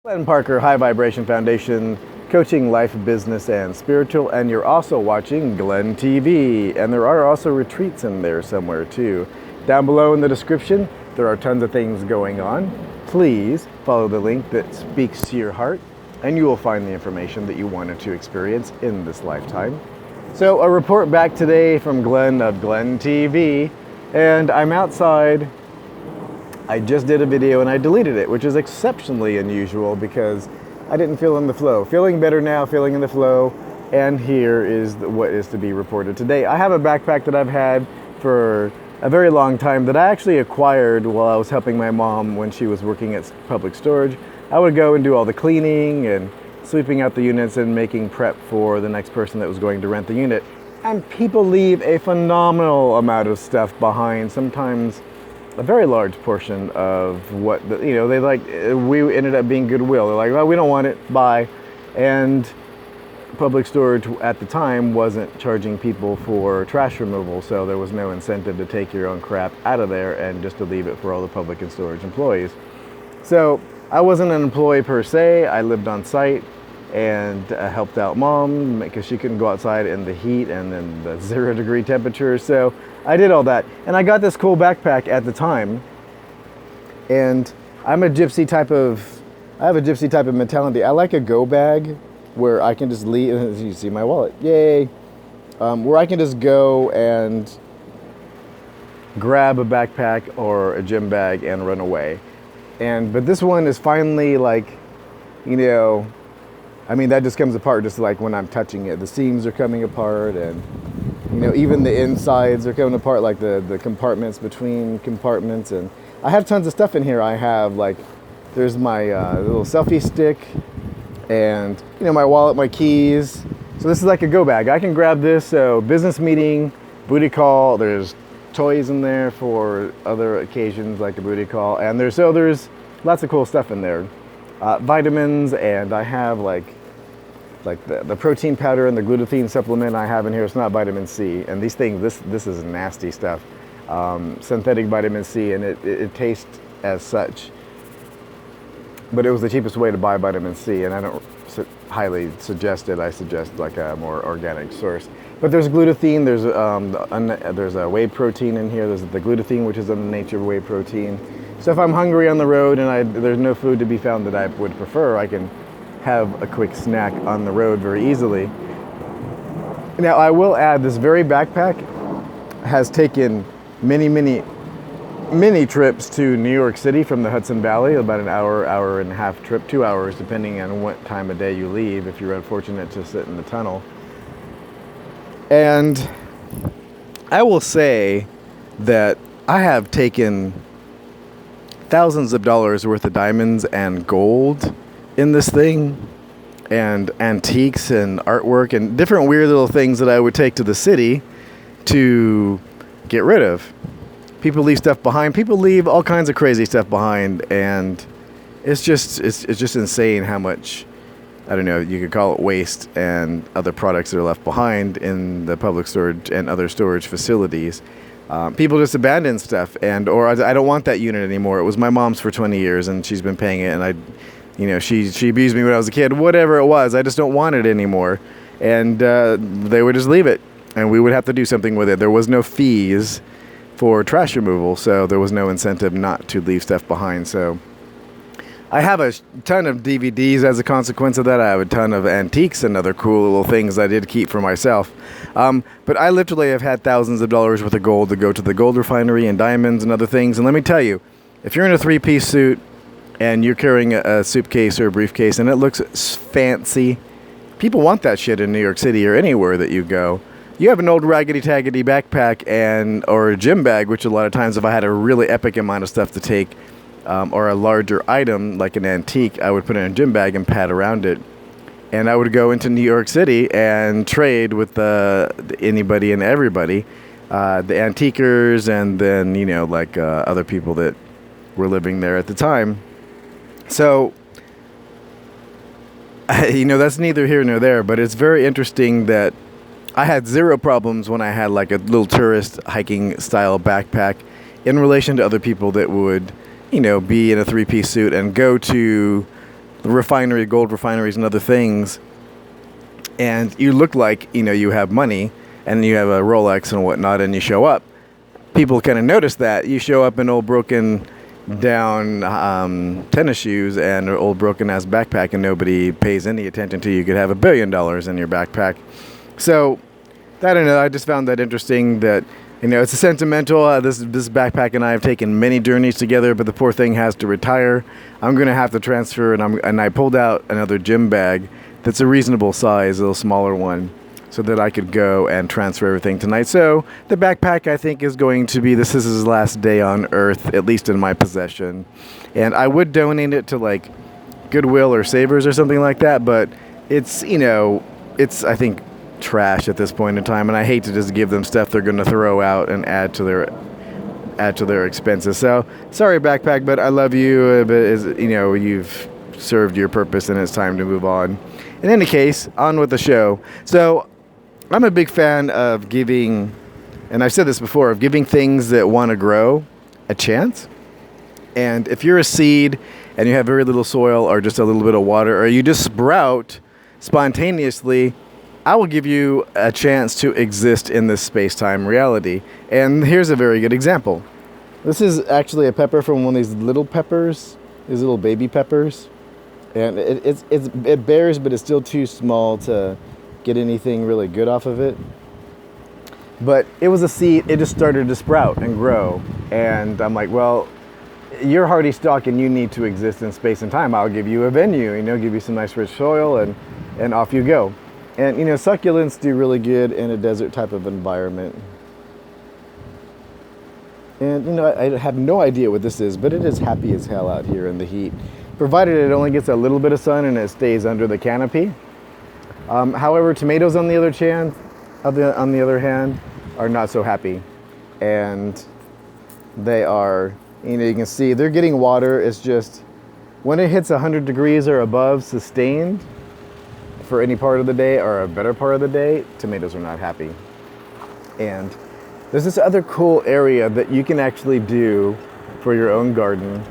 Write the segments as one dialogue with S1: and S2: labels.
S1: Glenn Parker, High Vibration Foundation, coaching life, business, and spiritual. And you're also watching Glenn TV. And there are also retreats in there somewhere too. Down below in the description, there are tons of things going on. Please follow the link that speaks to your heart, and you will find the information that you wanted to experience in this lifetime. So a report back today from Glenn of Glenn TV, and I'm outside. I just did a video and I deleted it, which is exceptionally unusual because I didn't feel in the flow. Feeling better now, feeling in the flow, and here is what is to be reported today. I have a backpack that I've had for a very long time that I actually acquired while I was helping my mom when she was working at public storage. I would go and do all the cleaning and sweeping out the units and making prep for the next person that was going to rent the unit. And people leave a phenomenal amount of stuff behind, sometimes a very large portion of what, they like, we ended up being goodwill. They're like, well, we don't want it, bye. And public storage at the time wasn't charging people for trash removal, so there was no incentive to take your own crap out of there and just to leave it for all the public and storage employees. So I wasn't an employee per se. I lived on site and helped out mom because she couldn't go outside in the heat and then the 0-degree temperature. So I did all that, and I got this cool backpack at the time. And I have a gypsy type of mentality. I like a go bag where I can just leave. As you see my wallet, yay! Where I can just go and grab a backpack or a gym bag and run away. But this one is finally like, that just comes apart just like when I'm touching it. The seams are coming apart, and even the insides are coming apart, like the compartments between compartments. And I have tons of stuff in here. I have there's my little selfie stick, and my wallet, my keys. So this is like a go bag. I can grab this. So business meeting, booty call. There's toys in there for other occasions like a booty call, and there's lots of cool stuff in there. Vitamins, and I have like the protein powder and the glutathione supplement I have in here. It's not vitamin C, and these things, this is nasty stuff, synthetic vitamin C, and it tastes as such. But it was the cheapest way to buy vitamin C, and I don't highly suggest it. I suggest like a more organic source. But there's glutathione, there's a whey protein in here. There's the glutathione, which is in the nature of whey protein. So if I'm hungry on the road and there's no food to be found that I would prefer, I can have a quick snack on the road very easily. Now I will add, this very backpack has taken many trips to New York City from the Hudson Valley, about an hour and a half trip, 2 hours, depending on what time of day you leave, if you're unfortunate to sit in the tunnel. And I will say that I have taken thousands of dollars worth of diamonds and gold in this thing, and antiques and artwork and different weird little things that I would take to the city to get rid of. People leave stuff behind. People leave all kinds of crazy stuff behind, and it's just insane how much, I don't know, you could call it waste and other products that are left behind in the public storage and other storage facilities. People just abandon stuff, or I don't want that unit anymore. It was my mom's for 20 years, and she's been paying it, and she abused me when I was a kid. Whatever it was, I just don't want it anymore. And they would just leave it, and we would have to do something with it. There was no fees for trash removal, so there was no incentive not to leave stuff behind. So I have a ton of DVDs as a consequence of that. I have a ton of antiques and other cool little things I did keep for myself. But I literally have had thousands of dollars worth of gold to go to the gold refinery and diamonds and other things. And let me tell you, if you're in a 3-piece suit and you're carrying a suitcase or a briefcase and it looks fancy, people want that shit in New York City or anywhere that you go. You have an old raggedy-taggedy backpack or a gym bag, which a lot of times if I had a really epic amount of stuff to take, or a larger item like an antique, I would put it in a gym bag and pad around it. And I would go into New York City and trade with anybody and everybody, the antiquers, and then, other people that were living there at the time. So, that's neither here nor there, but it's very interesting that I had zero problems when I had like a little tourist hiking style backpack in relation to other people that would, be in a 3-piece suit and go to refinery, gold refineries and other things, and you look like, you have money and you have a Rolex and whatnot, and you show up, people kind of notice that. You show up in old broken down tennis shoes and an old broken ass backpack, and nobody pays any attention to you. You could have $1 billion in your backpack. So I don't know, I just found that interesting that, it's a sentimental. This backpack and I have taken many journeys together, but the poor thing has to retire. I'm going to have to transfer, and I pulled out another gym bag that's a reasonable size, a little smaller one, so that I could go and transfer everything tonight. So the backpack, I think, is going to be, this is his last day on Earth, at least in my possession. And I would donate it to, like, Goodwill or Savers or something like that, but it's, it's, I think, trash at this point in time, and I hate to just give them stuff they're going to throw out and add to their expenses. So sorry, backpack, but I love you. But you've served your purpose, and it's time to move on. In any case, on with the show. So I'm a big fan of giving, and I've said this before, of giving things that want to grow a chance. And if you're a seed and you have very little soil or just a little bit of water, or you just sprout spontaneously, I will give you a chance to exist in this space-time reality. And here's a very good example. This is actually a pepper from one of these little peppers, these little baby peppers. And it bears, but it's still too small to get anything really good off of it. But it was a seed, it just started to sprout and grow. And I'm like, well, you're hardy stock and you need to exist in space and time. I'll give you a venue, give you some nice rich soil, and off you go. And, succulents do really good in a desert type of environment. And, I have no idea what this is, but it is happy as hell out here in the heat, provided it only gets a little bit of sun and it stays under the canopy. However, tomatoes, on the other hand, are not so happy. And they are, you can see they're getting water. It's just, when it hits 100 degrees or above sustained, for any part of the day or a better part of the day, tomatoes are not happy. And there's this other cool area that you can actually do for your own garden,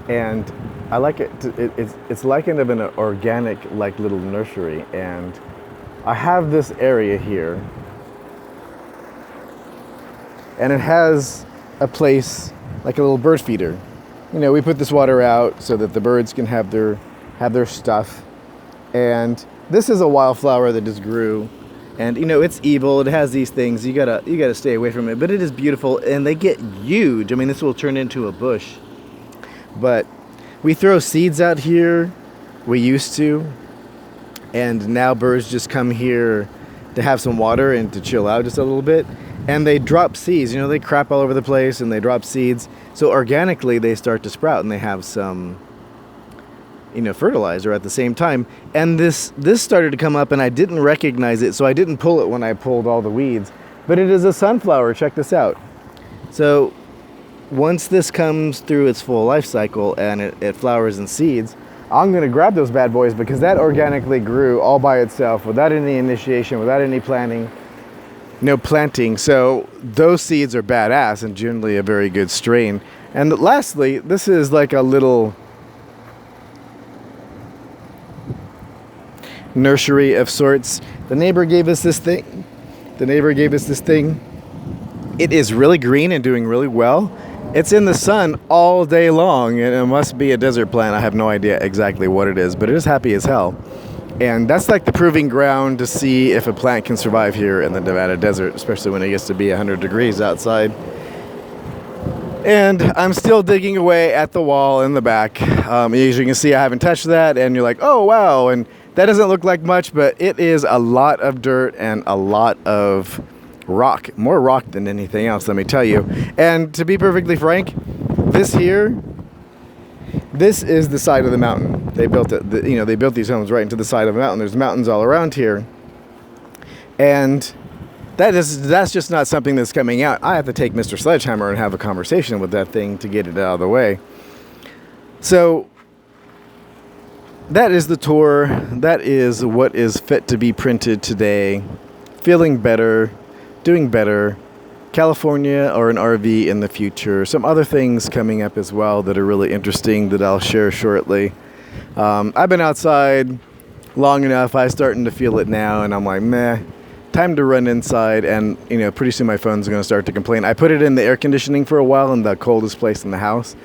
S1: and I like it. It's like kind of an organic, like, little nursery. And I have this area here, and it has a place like a little bird feeder. We put this water out so that the birds can have their stuff. And this is a wildflower that just grew, and it's evil. It has these things. You gotta stay away from it. But it is beautiful, and they get huge. I mean, this will turn into a bush. But we throw seeds out here. We used to, and now birds just come here to have some water and to chill out just a little bit. And they drop seeds. They crap all over the place, and they drop seeds. So organically, they start to sprout, and they have some fertilizer at the same time. And this started to come up, and I didn't recognize it, so I didn't pull it when I pulled all the weeds. But it is a sunflower. Check this out. So once this comes through its full life cycle and it flowers and seeds, I'm going to grab those bad boys, because that organically grew all by itself without any initiation, without any planning, no planting. So those seeds are badass and generally a very good strain. And lastly, this is like a little nursery of sorts. The neighbor gave us this thing. It is really green and doing really well. It's in the sun all day long, and it must be a desert plant. I have no idea exactly what it is, but it is happy as hell. And that's like the proving ground to see if a plant can survive here in the Nevada desert, especially when it gets to be 100 degrees outside. And I'm still digging away at the wall in the back. As you can see, I haven't touched that, and you're like, oh, wow. And that doesn't look like much, but it is a lot of dirt and a lot of rock. More rock than anything else, let me tell you. And to be perfectly frank, this is the side of the mountain. They built it. They built these homes right into the side of a mountain. There's mountains all around here, and that's just not something that's coming out. I have to take Mr. Sledgehammer and have a conversation with that thing to get it out of the way. So that is the tour. That is what is fit to be printed today. Feeling better, doing better. California or an RV in the future. Some other things coming up as well that are really interesting that I'll share shortly. I've been outside long enough. I'm starting to feel it now, and I'm like, meh. Time to run inside, and pretty soon my phone's going to start to complain. I put it in the air conditioning for a while in the coldest place in the house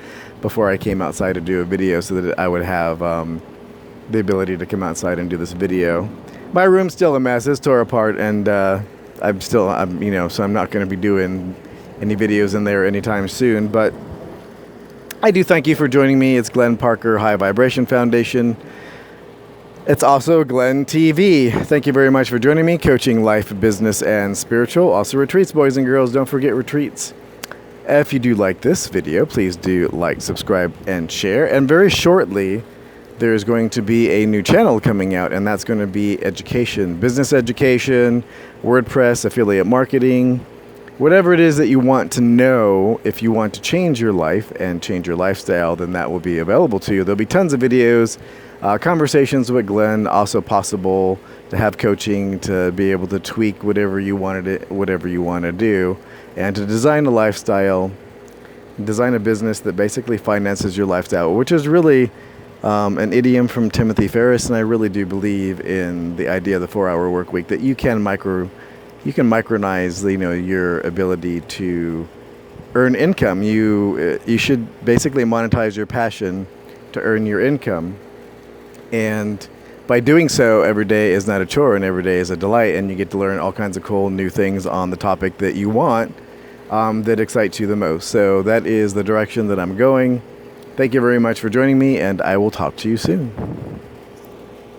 S1: before I came outside to do a video, so that I would have the ability to come outside and do this video. My room's still a mess. It's tore apart, and so I'm not going to be doing any videos in there anytime soon. But I do thank you for joining me. It's Glenn Parker, High Vibration Foundation. It's also Glenn TV. Thank you very much for joining me. Coaching life, business, and spiritual. Also retreats, boys and girls. Don't forget retreats. If you do like this video, please do like, subscribe, and share. And very shortly, there's going to be a new channel coming out, and that's going to be education, business education, WordPress, affiliate marketing, whatever it is that you want to know. If you want to change your life and change your lifestyle, then that will be available to you. There'll be tons of videos. Conversations with Glenn, also possible to have coaching, to be able to tweak whatever you want to do, and to design a lifestyle, design a business that basically finances your lifestyle, which is really an idiom from Timothy Ferriss, and I really do believe in the idea of the 4-hour work week, that you can micronize, your ability to earn income. You should basically monetize your passion to earn your income. And by doing so, every day is not a chore, and every day is a delight, and you get to learn all kinds of cool new things on the topic that you want, that excites you the most. So that is the direction that I'm going. Thank you very much for joining me, and I will talk to you soon.